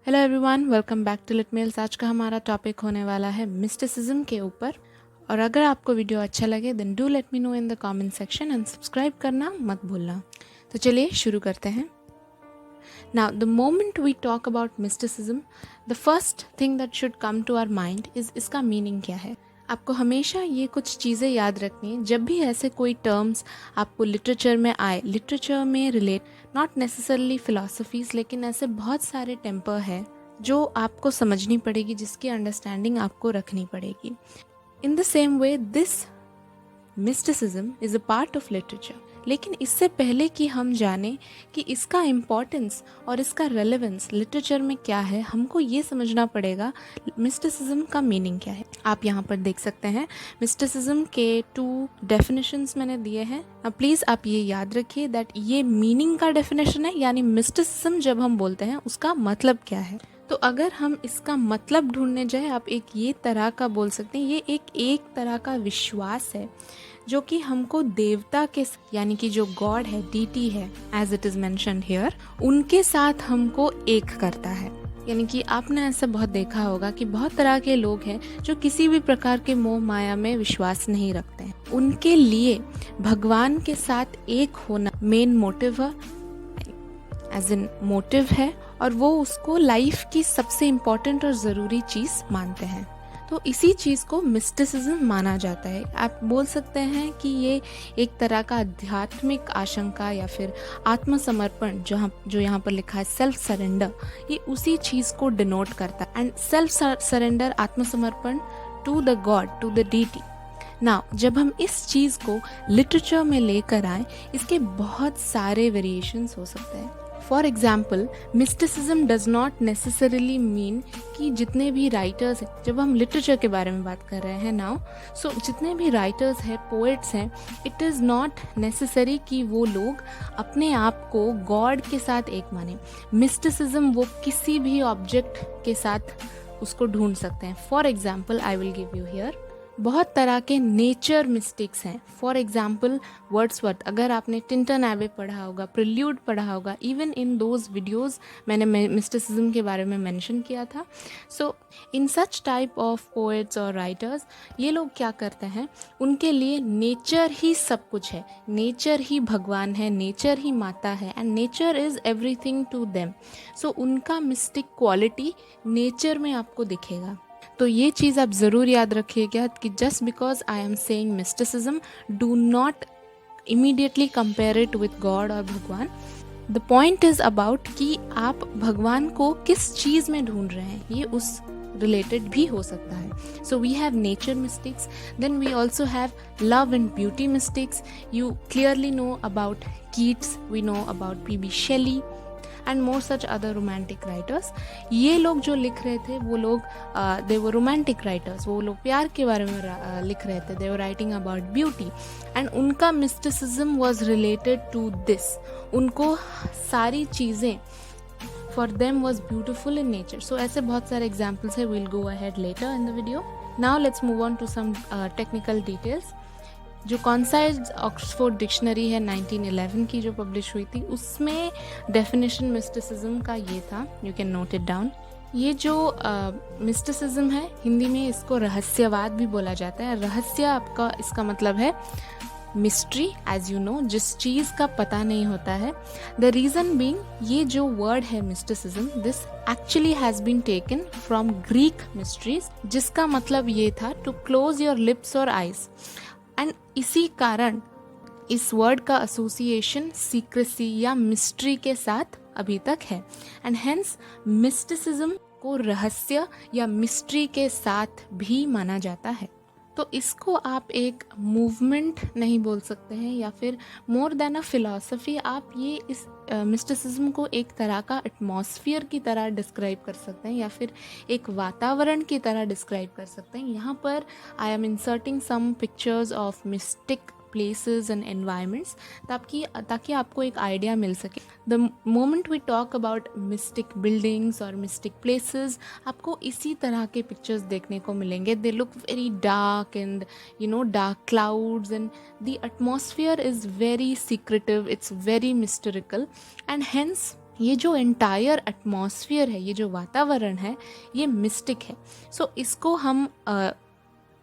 Hello everyone, welcome back to lit mails. आज का हमारा टॉपिक होने वाला है मिस्टिसिज्म के ऊपर। और अगर आपको वीडियो अच्छा लगे then do let me know in the comment section and subscribe करना मत भूलना। तो चलिए शुरू करते हैं। Now the moment we talk about mysticism, the first thing that should come to our mind is इसका मीनिंग क्या है। आपको हमेशा ये कुछ चीज़ें याद रखनी है जब भी ऐसे कोई टर्म्स आपको लिटरेचर में आए। लिटरेचर में रिलेट नॉट नेसेसरली फिलॉसफीज, लेकिन ऐसे बहुत सारे टेम्पर है जो आपको समझनी पड़ेगी, जिसकी अंडरस्टैंडिंग आपको रखनी पड़ेगी। In the same way this mysticism is a part of literature. लेकिन इससे पहले कि हम जाने कि इसका इम्पोर्टेंस और इसका रेलेवेंस लिटरेचर में क्या है, हमको ये समझना पड़ेगा मिस्टिसिज्म का मीनिंग क्या है। आप यहाँ पर देख सकते हैं मिस्टिसिज्म के 2 डेफिनेशंस मैंने दिए हैं। अब प्लीज़ आप ये याद रखिए दैट ये मीनिंग का डेफिनेशन है, यानी मिस्टिसिज्म जब हम बोलते हैं उसका मतलब क्या है। तो अगर हम इसका मतलब ढूंढने जाए, आप एक ये तरह का बोल सकते हैं, ये एक तरह का विश्वास है जो कि हमको देवता के यानी कि जो गॉड है, डीटी है as it is mentioned here, उनके साथ हमको एक करता है। यानी कि आपने ऐसा बहुत देखा होगा कि बहुत तरह के लोग हैं जो किसी भी प्रकार के मोह माया में विश्वास नहीं रखते हैं। उनके लिए भगवान के साथ एक होना मेन मोटिव है, एज इन मोटिव है, और वो उसको लाइफ की सबसे इम्पोर्टेंट और ज़रूरी चीज़ मानते हैं। तो इसी चीज़ को मिस्टिसिज्म माना जाता है। आप बोल सकते हैं कि ये एक तरह का आध्यात्मिक आशंका या फिर आत्मसमर्पण, जो यहाँ पर लिखा है सेल्फ सरेंडर, ये उसी चीज़ को डिनोट करता है। एंड सेल्फ सरेंडर, आत्मसमर्पण to the God, to the deity. Now जब हम इस चीज़ को लिटरेचर में लेकर आए, इसके बहुत सारे वेरिएशंस हो सकते हैं। For example, mysticism does not necessarily mean कि जितने भी राइटर्स हैं, जब हम लिटरेचर के बारे में बात कर रहे हैं नाउ, सो जितने भी राइटर्स हैं, पोएट्स हैं, इट इज़ नॉट नेसेसरी कि वो लोग अपने आप को गॉड के साथ एक माने। मिस्टिसिज्म वो किसी भी ऑब्जेक्ट के साथ उसको ढूंढ सकते हैं। For example, I will give you here बहुत तरह के नेचर मिस्टिक्स हैं। फॉर एग्जाम्पल वर्ड्सवर्थ, अगर आपने टिंटन एबे पढ़ा होगा, प्रिल्यूड पढ़ा होगा, इवन इन दोज वीडियोज़ मैंने मिस्टिसिज्म के बारे में मेंशन किया था। सो इन सच टाइप ऑफ पोएट्स और राइटर्स, ये लोग क्या करते हैं, उनके लिए नेचर ही सब कुछ है, नेचर ही भगवान है, नेचर ही माता है, and nature is everything to them. So उनका मिस्टिक क्वालिटी नेचर में आपको दिखेगा। तो ये चीज़ आप ज़रूर याद रखिएगा कि just because I am saying mysticism, do not immediately compare it with God और भगवान। द पॉइंट इज़ अबाउट कि आप भगवान को किस चीज़ में ढूंढ रहे हैं, ये उस रिलेटेड भी हो सकता है। So we have nature mystics, then we also have love and beauty mystics. You clearly know about Keats, we know about P B Shelley and more such other romantic writers. ये लोग जो लिख रहे थे, वो लोग दे वर रोमांटिक राइटर्स, वो लोग प्यार के बारे में लिख रहे थे। They were writing about beauty and उनका mysticism was related to this. उनको सारी चीज़ें for them was beautiful in nature. So ऐसे बहुत सारे एग्जाम्पल्स है, will go ahead later in the video. Now let's move on to some technical details. जो concise Oxford dictionary है 1911 की, जो पब्लिश हुई थी, उसमें डेफिनेशन मिस्टिसिज्म का ये था, you can note it down. ये जो मिस्टिसिज्म है, हिंदी में इसको रहस्यवाद भी बोला जाता है। रहस्य आपका इसका मतलब है मिस्ट्री, एज यू नो, जिस चीज़ का पता नहीं होता है। द रीज़न बीइंग, ये जो वर्ड है mysticism, this actually has been taken from Greek mysteries, जिसका मतलब ये था टू क्लोज योर लिप्स और आइज। एंड इसी कारण इस वर्ड का एसोसिएशन सीक्रेसी या मिस्ट्री के साथ अभी तक है, एंड हेंस मिस्टिसिज्म को रहस्य या मिस्ट्री के साथ भी माना जाता है। तो इसको आप एक मूवमेंट नहीं बोल सकते हैं, या फिर मोर देन अ फिलॉसफी, आप ये इस मिस्टिसिज्म को एक तरह का एटमॉस्फियर की तरह डिस्क्राइब कर सकते हैं, या फिर एक वातावरण की तरह डिस्क्राइब कर सकते हैं। यहाँ पर I am inserting some pictures of mystic places and environments, ताकि आपको एक आइडिया मिल सके। The moment we talk about mystic buildings और मिस्टिक प्लेसेस, आपको इसी तरह के पिक्चर्स देखने को मिलेंगे। They look very dark and dark clouds, and the atmosphere is very secretive, it's very mysterical, and hence ये जो एंटायर एटमॉस्फेयर है, ये जो वातावरण है, ये मिस्टिक है. सो इसको हम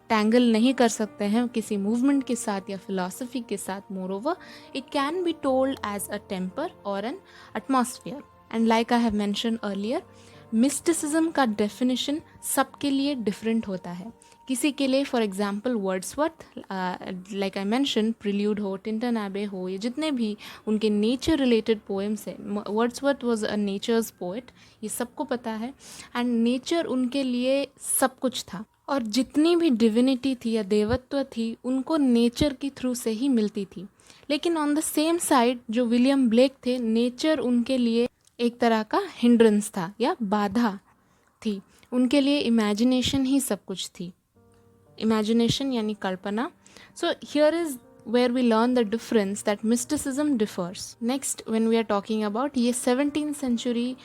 टैंगल नहीं कर सकते हैं किसी मूवमेंट के साथ या फिलॉसफी के साथ. Moreover it can be told as a temper or an atmosphere. And like I have mention earlier, mysticism का डेफिनेशन सबके लिए डिफरेंट होता है. किसी के लिए for example Wordsworth, like I mention, prelude हो, टिंटन एबे हो, ये जितने भी उनके नेचर रिलेटेड पोएम्स हैं. Wordsworth was a nature's poet, ये सबको पता है. एंड नेचर उनके लिए सब कुछ था, और जितनी भी डिविनिटी थी या देवत्व थी उनको नेचर के थ्रू से ही मिलती थी. लेकिन ऑन द सेम साइड जो विलियम ब्लेक थे, नेचर उनके लिए एक तरह का हिंड्रेंस था या बाधा थी. उनके लिए इमेजिनेशन ही सब कुछ थी. इमेजिनेशन यानी कल्पना. So here is where we learn the difference that mysticism differs. Next, when we are talking about, ये 17th century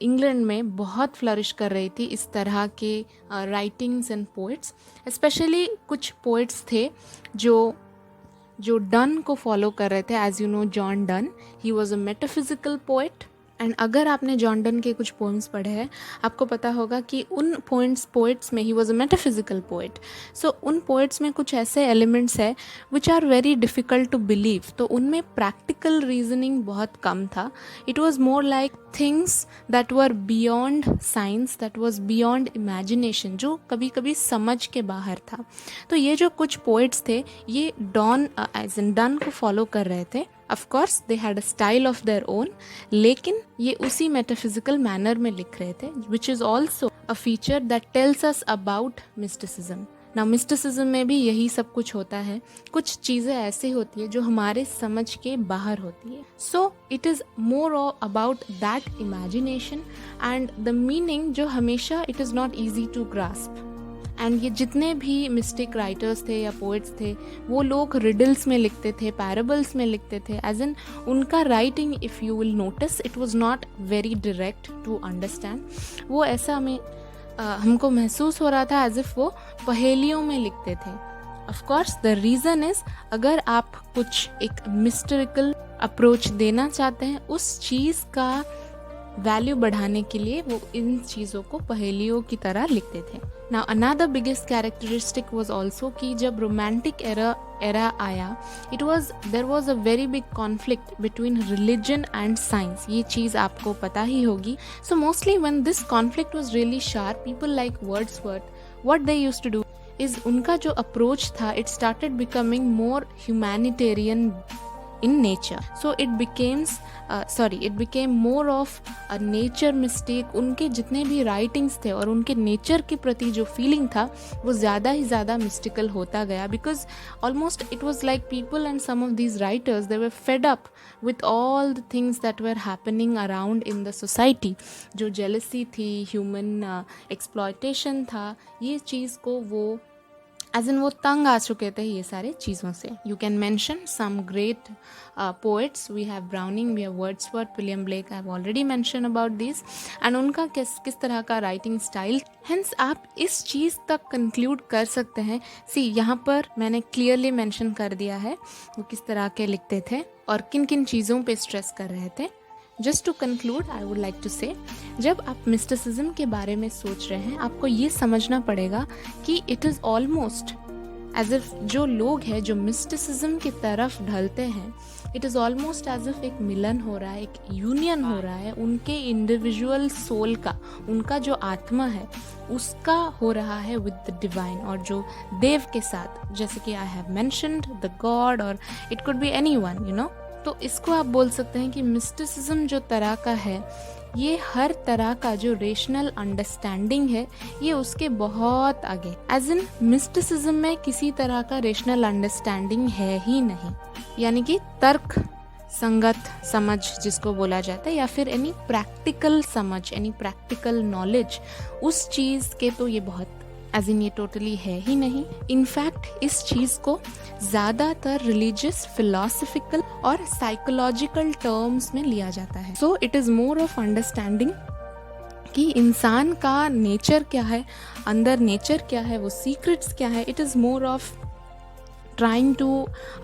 इंग्लैंड में बहुत फ्लरिश कर रही थी इस तरह के राइटिंग्स एंड पोइट्स. स्पेशली कुछ पोइट्स थे जो डन को फॉलो कर रहे थे. As you know, John Donne, he was a metaphysical poet. And अगर आपने जॉन डन के कुछ पोएम्स पढ़े हैं, आपको पता होगा कि उन पोइट्स में he was a metaphysical poet. So उन पोइट्स में कुछ ऐसे एलिमेंट्स है which are very difficult to believe. तो उनमें प्रैक्टिकल रीजनिंग बहुत कम था. It was more like things that were beyond science, that was beyond imagination, जो कभी कभी समझ के बाहर था. तो ये जो कुछ पोइट्स थे, ये डन को फॉलो कर रहे थे. Of course, they had a style of their own, लेकिन ये उसी metaphysical manner में लिख रहे थे, which is also a feature that tells us about mysticism. Now, mysticism में भी यही सब कुछ होता है. कुछ चीज़ें ऐसी होती है जो हमारे समझ के बाहर होती है. So, it is more about that imagination and the meaning जो हमेशा it is not easy to grasp. And ये जितने भी मिस्टिक राइटर्स थे या पोइट्स थे, वो लोग रिडल्स में लिखते थे, पैराबल्स में लिखते थे. एज इन उनका writing, if you will notice, it was not very direct to understand. वो ऐसा हमको महसूस हो रहा था एज इफ़ वो पहेलियों में लिखते थे. Of course the reason is, अगर आप कुछ एक मिस्टिकल अप्रोच देना चाहते हैं, उस चीज़ का वैल्यू बढ़ाने के लिए वो इन चीज़ों को पहेलियों की तरह लिखते थे. Now another biggest characteristic was also कि जब romantic era आया, there was a very big conflict between religion and science. ये चीज़ आपको पता ही होगी. So mostly when this conflict was really sharp, people like Wordsworth, what they used to do is उनका जो approach था, it started becoming more humanitarian in nature. So it became more of a nature mystic. उनके जितने भी writings थे और उनके nature के प्रति जो feeling था, वो ज़्यादा ही ज़्यादा mystical होता गया. Because almost it was like people and some of these writers, they were fed up with all the things that were happening around in the society. जो jealousy थी, human exploitation था, ये चीज़ को वो एज इन वो तंग आ चुके थे ये सारे चीज़ों से. You can mention some great poets. We have Browning, we have Wordsworth, William Blake. I have already mention about this. And उनका किस तरह का राइटिंग स्टाइल. हेंस आप इस चीज़ तक कंक्लूड कर सकते हैं. सी, यहाँ पर मैंने क्लियरली मैंशन कर दिया है वो किस तरह के लिखते थे और किन किन चीज़ों पे स्ट्रेस कर रहे थे. Just to conclude, I would like to say, जब आप मिस्टिसिज्म के बारे में सोच रहे हैं, आपको ये समझना पड़ेगा कि it is almost as if जो लोग हैं जो मिस्टिसिज्म की तरफ ढलते हैं, it is almost as if एक मिलन हो रहा है, एक यूनियन हो रहा है उनके इंडिविजुअल सोल का, उनका जो आत्मा है उसका हो रहा है विद द डिवाइन, और जो देव के साथ, जैसे कि I have mentioned the God, और it could be anyone, you know. तो इसको आप बोल सकते हैं कि मिस्टिसिज्म जो तरह का है, ये हर तरह का जो रेशनल अंडरस्टैंडिंग है, ये उसके बहुत आगे. एज इन मिस्टिसिज्म में किसी तरह का रेशनल अंडरस्टैंडिंग है ही नहीं, यानी कि तर्क संगत समझ जिसको बोला जाता है, या फिर एनी प्रैक्टिकल समझ, एनी प्रैक्टिकल नॉलेज, उस चीज़ के तो ये बहुत एज इन ये टोटली है ही नहीं. इनफैक्ट इस चीज़ को ज़्यादातर रिलीजियस, फिलोसफिकल और साइकोलॉजिकल टर्म्स में लिया जाता है. So it is more of understanding कि इंसान का नेचर क्या है, अंदर नेचर क्या है, वो सीक्रेट्स क्या है. It is more of trying to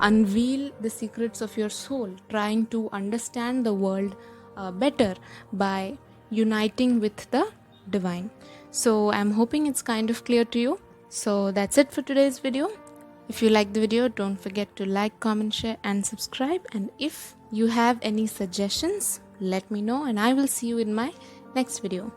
unveil the secrets of your soul, trying to understand the world better by uniting with the divine. So I'm hoping it's kind of clear to you. So that's it for today's video. If you like the video, don't forget to like, comment, share and subscribe. And if you have any suggestions, let me know and I will see you in my next video.